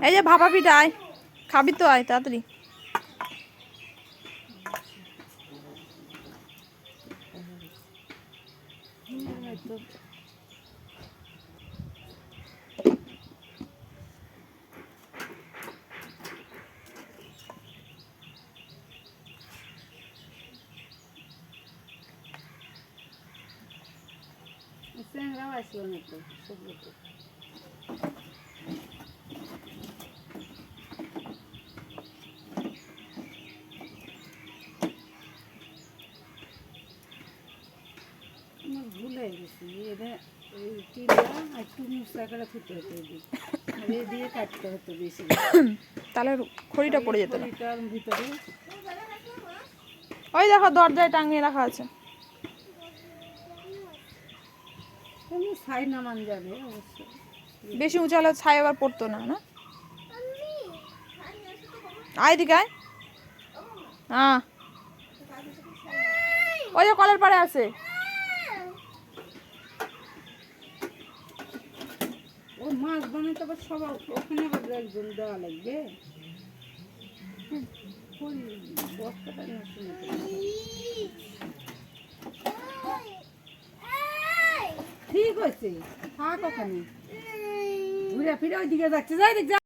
এই যে ভাপা পিঠা, আয় খাবি তো, আয় তাড়াতাড়ি। ভুলে গেছি এটা টিলা একটু মুসা করে ফুটে হতো দিয়ে কাটতে হতো বেশি, তাহলে খড়িটা পড়ে যেত না। ভিতরে ওই দেখো দরজায় টাঙিয়ে রাখা আছে। ছাই নামান যাবে অবশ্য, বেশি উঁচু হলে ছাই আবার পড়তো না, না? আয় দিকে আয়। হ্যাঁ, ওই যে কলের পাড়ে আছে। ও মাছ বানাতে আবার সবার ওখানে আবার একজন দেওয়া লাগবে। ঠিক আছে, থাক ওখানে, ঘুরে ফিরে ওই দিকে যাচ্ছে, যাই দেখ।